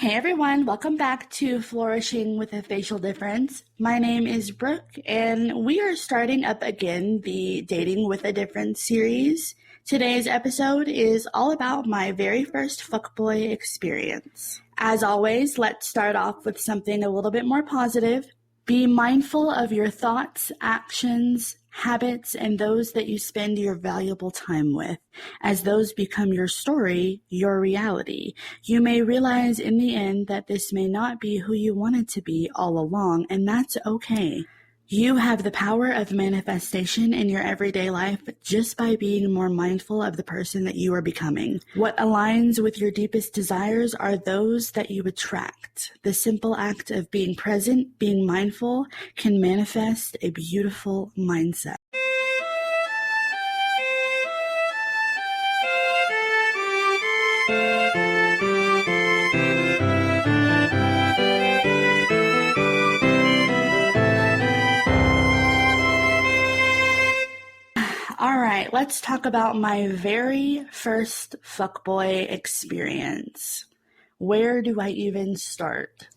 Hey everyone, welcome back to Flourishing with a Facial Difference. My name is Brooke, and we are starting up again the Dating with a Difference series. Today's episode is all about my very first fuckboy experience. As always, let's start off with something a little bit more positive. Be mindful of your thoughts, actions, habits, and those that you spend your valuable time with. As those become your story, your reality, you may realize in the end that this may not be who you wanted to be all along, and that's okay. You have the power of manifestation in your everyday life just by being more mindful of the person that you are becoming. What aligns with your deepest desires are those that you attract. The simple act of being present, being mindful, can manifest a beautiful mindset. All right, let's talk about my very first fuckboy experience. Where do I even start?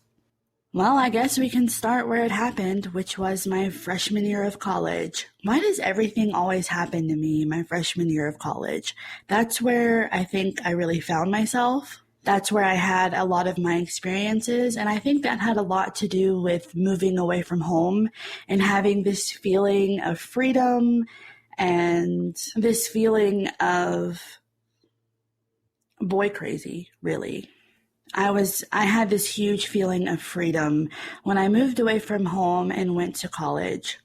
Well, I guess we can start where it happened, which was my freshman year of college. Why does everything always happen to me my freshman year of college? That's where I think I really found myself. That's where I had a lot of my experiences, and I think that had a lot to do with moving away from home and having this feeling of freedom and this feeling of boy crazy, really. I had this huge feeling of freedom when I moved away from home and went to college.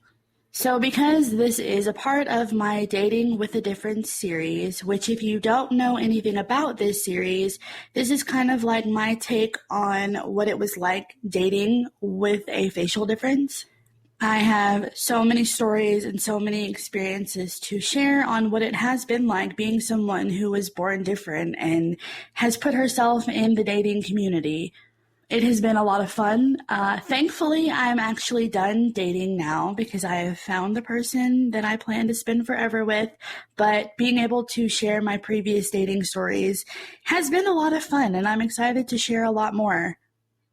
So because this is a part of my Dating with a Difference series, which if you don't know anything about this series, this is kind of like my take on what it was like dating with a facial difference. I have so many stories and so many experiences to share on what it has been like being someone who was born different and has put herself in the dating community. It has been a lot of fun. Thankfully, I'm actually done dating now because I have found the person that I plan to spend forever with, but being able to share my previous dating stories has been a lot of fun, and I'm excited to share a lot more.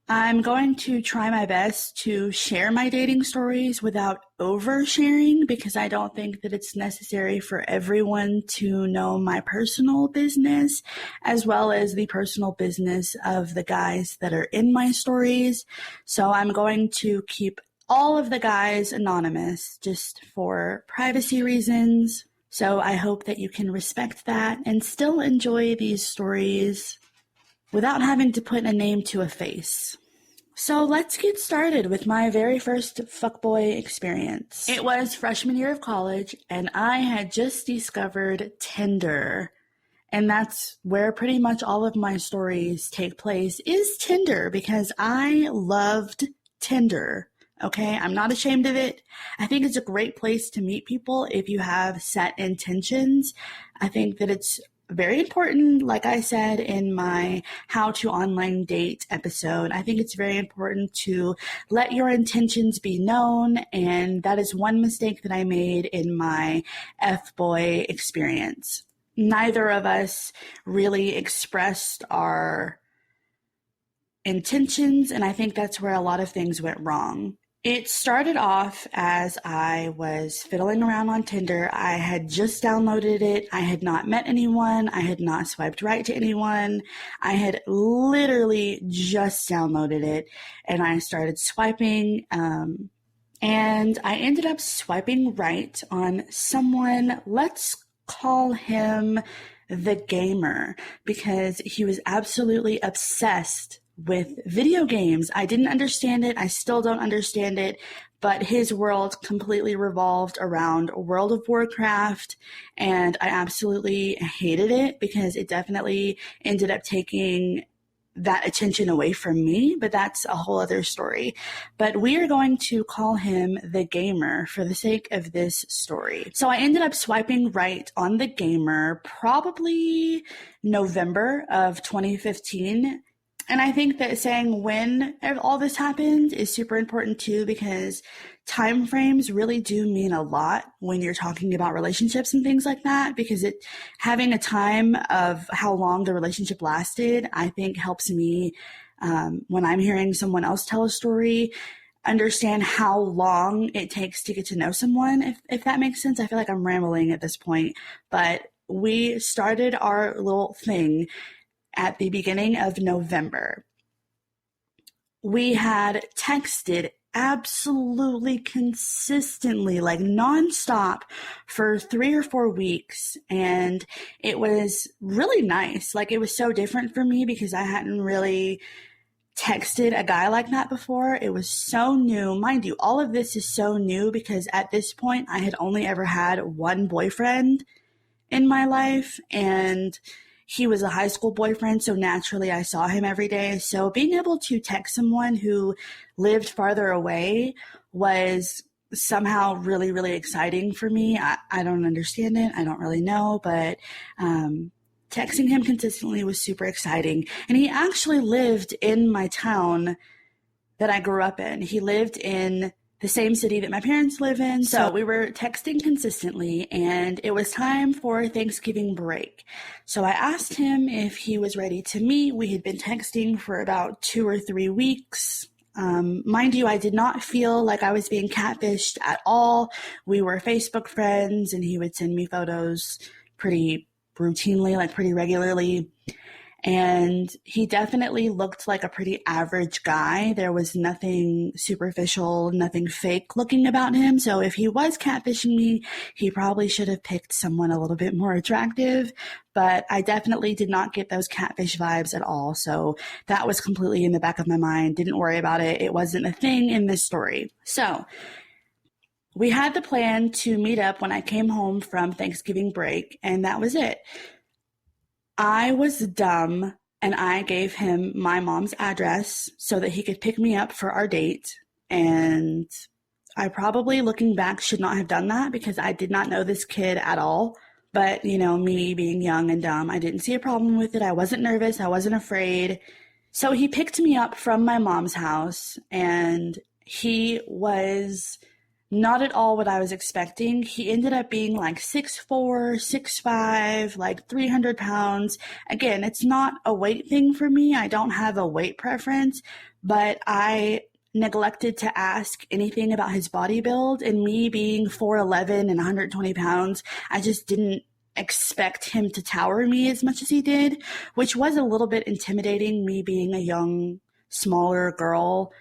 I'm going to try my best to share my dating stories without oversharing because I don't think that it's necessary for everyone to know my personal business as well as the personal business of the guys that are in my stories. So I'm going to keep all of the guys anonymous just for privacy reasons. So I hope that you can respect that and still enjoy these stories without having to put a name to a face. So let's get started with my very first fuckboy experience. It was freshman year of college, and I had just discovered Tinder. And that's where pretty much all of my stories take place, is Tinder, because I loved Tinder. Okay, I'm not ashamed of it. I think it's a great place to meet people if you have set intentions. I think that it's very important, like I said in my How to Online Date episode, I think it's very important to let your intentions be known, and that is one mistake that I made in my F-boy experience. Neither of us really expressed our intentions, and I think that's where a lot of things went wrong. It started off as I was fiddling around on Tinder. I had just downloaded it. I had not met anyone. I had not swiped right to anyone. I had literally just downloaded it, and I started swiping, and I ended up swiping right on someone. Let's call him the gamer, because he was absolutely obsessed with video games. I didn't understand it. I still don't understand it, but his world completely revolved around World of Warcraft, and I absolutely hated it because it definitely ended up taking that attention away from me, but that's a whole other story. But we are going to call him the gamer for the sake of this story. So I ended up swiping right on the gamer probably November of 2015. And I think that saying when all this happened is super important too, because time frames really do mean a lot when you're talking about relationships and things like that, because having a time of how long the relationship lasted, I think helps me, when I'm hearing someone else tell a story, understand how long it takes to get to know someone, if that makes sense. I feel like I'm rambling at this point, but we started our little thing at the beginning of November. We had texted absolutely consistently, like nonstop, for 3 or 4 weeks. And it was really nice. Like, it was so different for me because I hadn't really texted a guy like that before. It was so new. Mind you, all of this is so new because at this point I had only ever had one boyfriend in my life, and he was a high school boyfriend, so naturally I saw him every day. So being able to text someone who lived farther away was somehow really, really exciting for me. I don't understand it. I don't really know, but texting him consistently was super exciting. And he actually lived in my town that I grew up in. He lived in the same city that my parents live in. So we were texting consistently, and it was time for Thanksgiving break. So I asked him if he was ready to meet. We had been texting for about 2 or 3 weeks. Mind you, I did not feel like I was being catfished at all. We were Facebook friends, and he would send me photos pretty routinely, like pretty regularly. And he definitely looked like a pretty average guy. There was nothing superficial, nothing fake looking about him. So if he was catfishing me, he probably should have picked someone a little bit more attractive. But I definitely did not get those catfish vibes at all. So that was completely in the back of my mind. Didn't worry about it. It wasn't a thing in this story. So we had the plan to meet up when I came home from Thanksgiving break, and that was it. I was dumb, and I gave him my mom's address so that he could pick me up for our date. And I probably, looking back, should not have done that because I did not know this kid at all. But, me being young and dumb, I didn't see a problem with it. I wasn't nervous. I wasn't afraid. So he picked me up from my mom's house, and he was not at all what I was expecting. He ended up being like 6'4", 6'5", like 300 pounds. Again, it's not a weight thing for me. I don't have a weight preference, but I neglected to ask anything about his body build, and me being 4'11" and 120 pounds, I just didn't expect him to tower me as much as he did, which was a little bit intimidating, me being a young, smaller girl,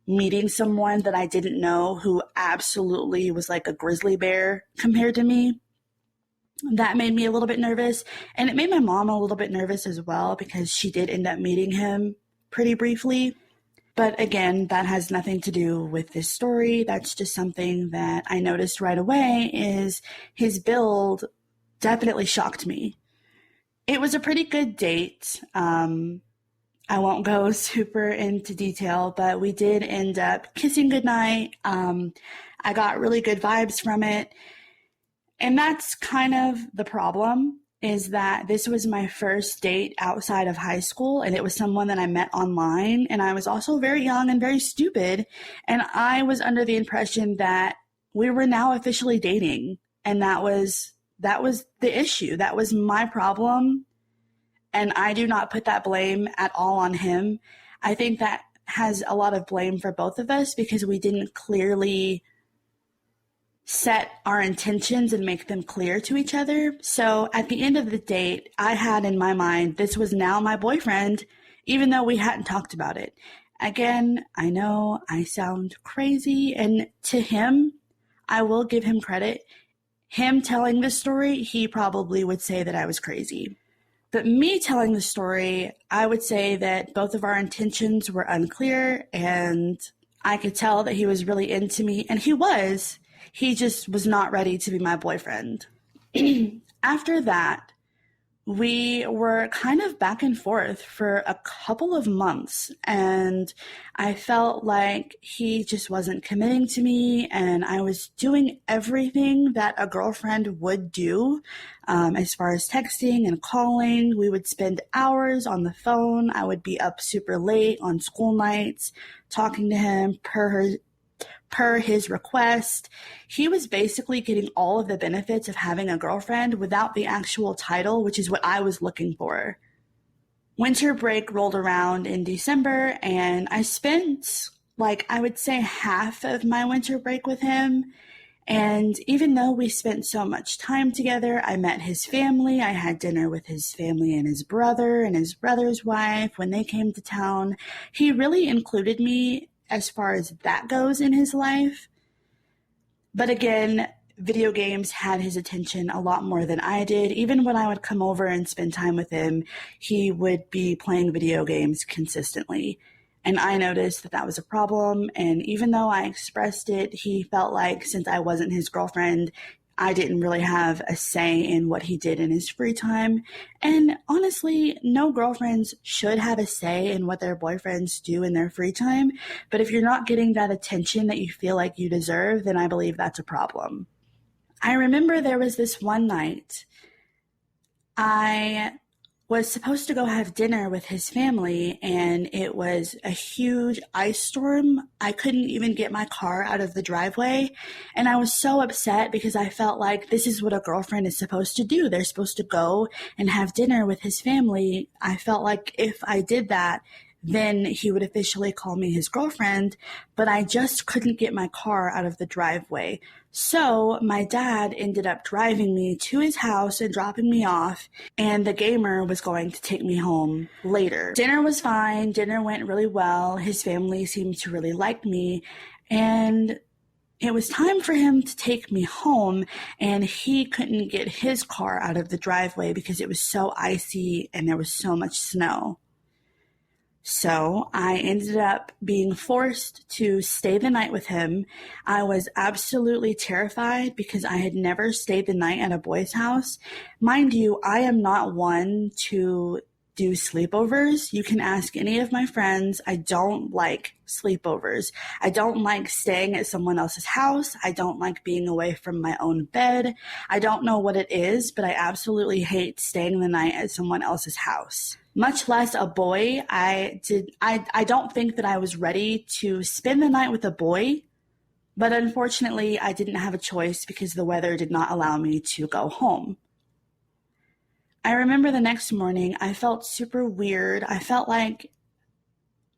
meeting someone that I didn't know who absolutely was like a grizzly bear compared to me. That made me a little bit nervous, and it made my mom a little bit nervous as well because she did end up meeting him pretty briefly. But again, that has nothing to do with this story. That's just something that I noticed right away is his build definitely shocked me. It was a pretty good date. I won't go super into detail, but we did end up kissing goodnight. I got really good vibes from it. And that's kind of the problem, is that this was my first date outside of high school, and it was someone that I met online. And I was also very young and very stupid. And I was under the impression that we were now officially dating. And that was the issue. That was my problem. And I do not put that blame at all on him. I think that has a lot of blame for both of us because we didn't clearly set our intentions and make them clear to each other. So at the end of the date, I had in my mind, this was now my boyfriend, even though we hadn't talked about it. Again, I know I sound crazy, and to him, I will give him credit. Him telling this story, he probably would say that I was crazy. But me telling the story, I would say that both of our intentions were unclear, and I could tell that he was really into me, and he was. He just was not ready to be my boyfriend. After that, We were kind of back and forth for a couple of months, and I felt like he just wasn't committing to me, and I was doing everything that a girlfriend would do, as far as texting and calling. We would spend hours on the phone. I would be up super late on school nights talking to him per his request. He was basically getting all of the benefits of having a girlfriend without the actual title, which is what I was looking for. Winter break rolled around in December, and I spent, I would say half of my winter break with him. And even though we spent so much time together, I met his family. I had dinner with his family and his brother's wife when they came to town. He really included me as far as that goes in his life. But again, video games had his attention a lot more than I did. Even when I would come over and spend time with him, he would be playing video games consistently. And I noticed that that was a problem. And even though I expressed it, he felt like since I wasn't his girlfriend, I didn't really have a say in what he did in his free time. And honestly, no girlfriends should have a say in what their boyfriends do in their free time. But if you're not getting that attention that you feel like you deserve, then I believe that's a problem. I remember there was this one night I was supposed to go have dinner with his family, and it was a huge ice storm. I couldn't even get my car out of the driveway, and I was so upset because I felt like this is what a girlfriend is supposed to do. They're supposed to go and have dinner with his family. I felt like if I did that, then he would officially call me his girlfriend, but I just couldn't get my car out of the driveway. So my dad ended up driving me to his house and dropping me off, and the gamer was going to take me home later. Dinner was fine. Dinner went really well. His family seemed to really like me, and it was time for him to take me home, and he couldn't get his car out of the driveway because it was so icy and there was so much snow. So I ended up being forced to stay the night with him. I was absolutely terrified because I had never stayed the night at a boy's house. Mind you, I am not one to do sleepovers. You can ask any of my friends. I don't like sleepovers. I don't like staying at someone else's house. I don't like being away from my own bed. I don't know what it is, but I absolutely hate staying the night at someone else's house. Much less a boy. I don't think that I was ready to spend the night with a boy, but unfortunately I didn't have a choice because the weather did not allow me to go home. I remember the next morning I felt super weird. I felt like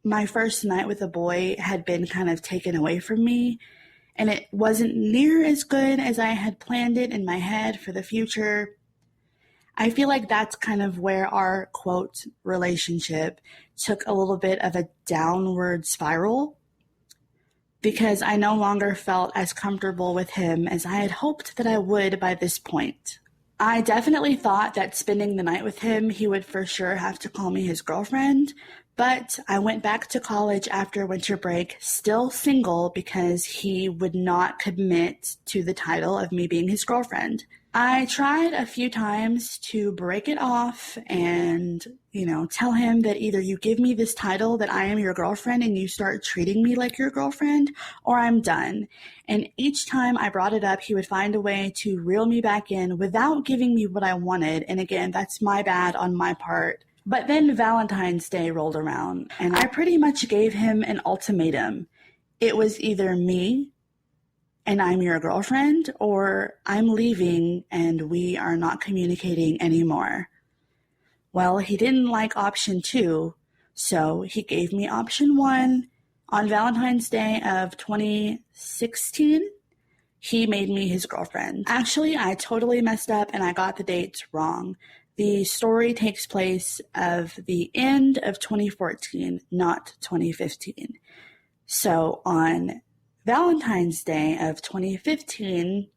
my first night with a boy had been kind of taken away from me, and it wasn't near as good as I had planned it in my head for the future. I feel like that's kind of where our, quote, relationship took a little bit of a downward spiral because I no longer felt as comfortable with him as I had hoped that I would by this point. I definitely thought that spending the night with him, he would for sure have to call me his girlfriend, but I went back to college after winter break, still single because he would not commit to the title of me being his girlfriend. I tried a few times to break it off and, tell him that either you give me this title that I am your girlfriend and you start treating me like your girlfriend, or I'm done. And each time I brought it up, he would find a way to reel me back in without giving me what I wanted. And again, that's my bad on my part. But then Valentine's Day rolled around, and I pretty much gave him an ultimatum. It was either me and I'm your girlfriend, or I'm leaving and we are not communicating anymore. Well, he didn't like option 2, so he gave me option 1. On Valentine's Day of 2016, he made me his girlfriend. Actually, I totally messed up and I got the dates wrong. The story takes place of the end of 2014, not 2015. So on Valentine's Day of 2015,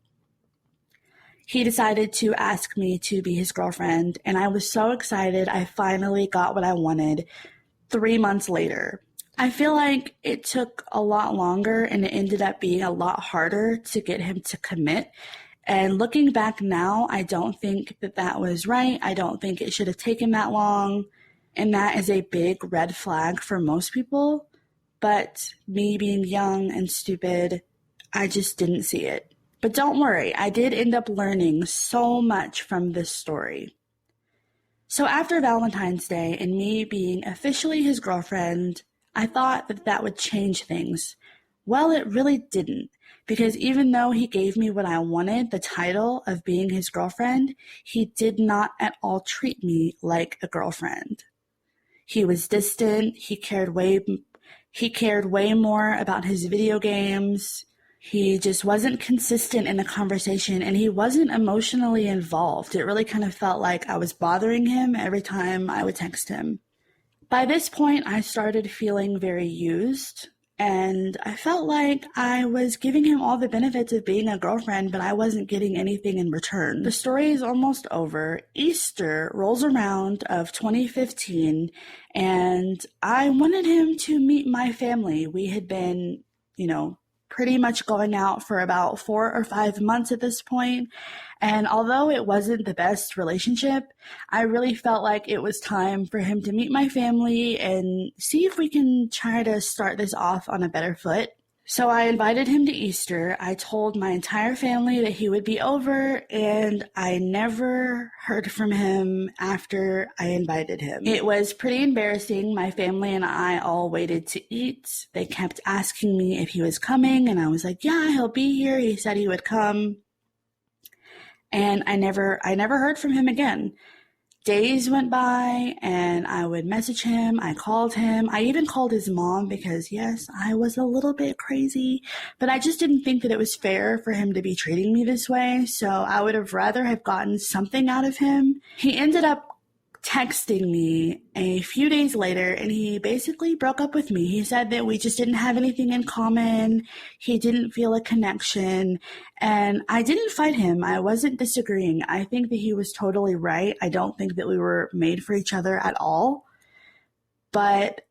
he decided to ask me to be his girlfriend, and I was so excited. I finally got what I wanted 3 months later. I feel like it took a lot longer, and it ended up being a lot harder to get him to commit, And looking back now, I don't think that that was right. I don't think it should have taken that long. And that is a big red flag for most people. But me being young and stupid, I just didn't see it. But don't worry, I did end up learning so much from this story. So after Valentine's Day and me being officially his girlfriend, I thought that that would change things. Well, it really didn't, because even though he gave me what I wanted, the title of being his girlfriend, he did not at all treat me like a girlfriend. He was distant. He cared way more about his video games. He just wasn't consistent in the conversation, and he wasn't emotionally involved. It really kind of felt like I was bothering him every time I would text him. By this point, I started feeling very used, and I felt like I was giving him all the benefits of being a girlfriend, but I wasn't getting anything in return. The story is almost over. Easter rolls around of 2015, and I wanted him to meet my family. We had been, pretty much going out for about 4 or 5 months at this point. And although it wasn't the best relationship, I really felt like it was time for him to meet my family and see if we can try to start this off on a better foot. So I invited him to Easter. I told my entire family that he would be over, and I never heard from him after I invited him. It was pretty embarrassing. My family and I all waited to eat. They kept asking me if he was coming, and I was like, yeah, he'll be here. He said he would come. And I never heard from him again. Days went by, and I would message him. I called him. I even called his mom because, yes, I was a little bit crazy, but I just didn't think that it was fair for him to be treating me this way, so I would have rather have gotten something out of him. He ended up texting me a few days later, and he basically broke up with me. He said that we just didn't have anything in common. He didn't feel a connection, and I didn't fight him. I wasn't disagreeing. I think that he was totally right. I don't think that we were made for each other at all, but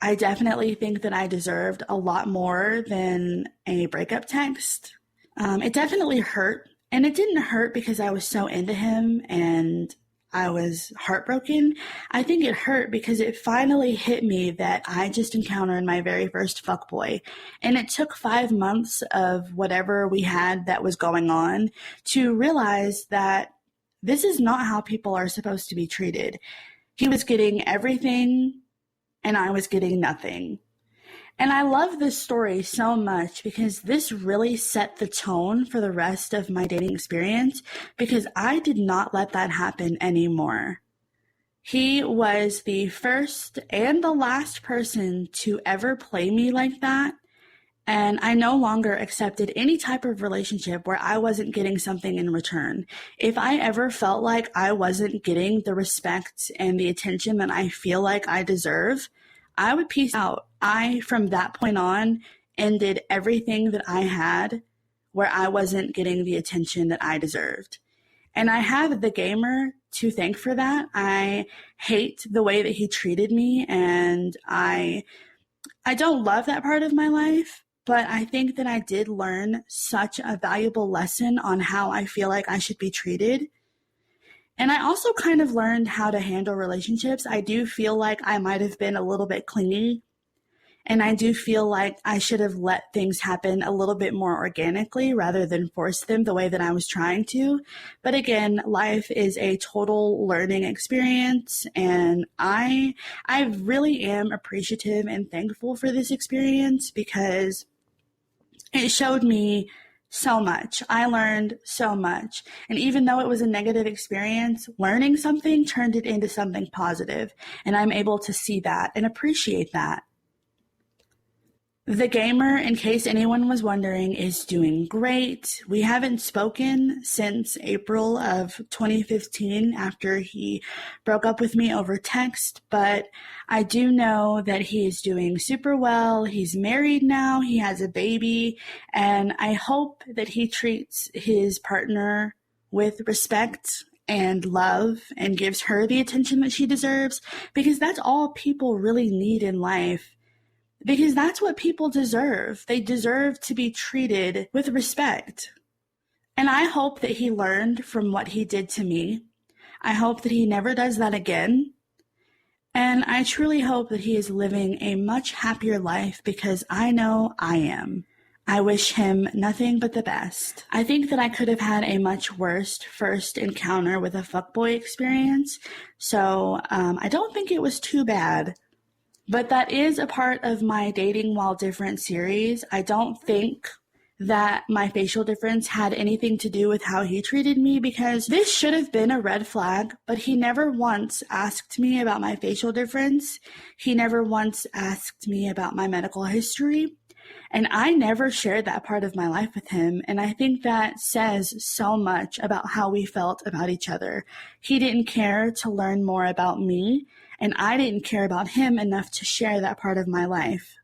I definitely think that I deserved a lot more than a breakup text. It definitely hurt, and it didn't hurt because I was so into him and I was heartbroken. I think it hurt because it finally hit me that I just encountered my very first fuckboy. And it took 5 months of whatever we had that was going on to realize that this is not how people are supposed to be treated. He was getting everything and I was getting nothing. And I love this story so much because this really set the tone for the rest of my dating experience, because I did not let that happen anymore. He was the first and the last person to ever play me like that, and I no longer accepted any type of relationship where I wasn't getting something in return. If I ever felt like I wasn't getting the respect and the attention that I feel like I deserve, I would peace out. I, from that point on, ended everything that I had where I wasn't getting the attention that I deserved. And I have the gamer to thank for that. I hate the way that he treated me, and I don't love that part of my life, but I think that I did learn such a valuable lesson on how I feel like I should be treated. And I also kind of learned how to handle relationships. I do feel like I might have been a little bit clingy, and I do feel like I should have let things happen a little bit more organically rather than force them the way that I was trying to. But again, life is a total learning experience, and I really am appreciative and thankful for this experience because it showed me so much. I learned so much. And even though it was a negative experience, learning something turned it into something positive. And I'm able to see that and appreciate that. The gamer, in case anyone was wondering, is doing great. We haven't spoken since April of 2015 after he broke up with me over text, but I do know that he is doing super well. He's married now. He has a baby, and I hope that he treats his partner with respect and love and gives her the attention that she deserves, because that's all people really need in life. Because that's what people deserve. They deserve to be treated with respect. And I hope that he learned from what he did to me. I hope that he never does that again. And I truly hope that he is living a much happier life because I know I am. I wish him nothing but the best. I think that I could have had a much worse first encounter with a fuckboy experience, so I don't think it was too bad. But that is a part of my Dating While Different series. I don't think that my facial difference had anything to do with how he treated me, because this should have been a red flag, but he never once asked me about my facial difference. He never once asked me about my medical history. And I never shared that part of my life with him. And I think that says so much about how we felt about each other. He didn't care to learn more about me, and I didn't care about him enough to share that part of my life.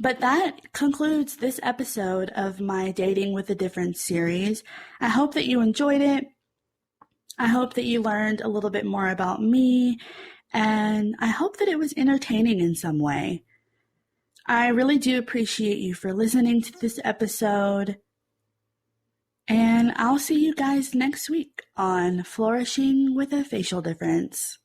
But that concludes this episode of my Dating with a Difference series. I hope that you enjoyed it. I hope that you learned a little bit more about me, and I hope that it was entertaining in some way. I really do appreciate you for listening to this episode, and I'll see you guys next week on Flourishing with a Facial Difference.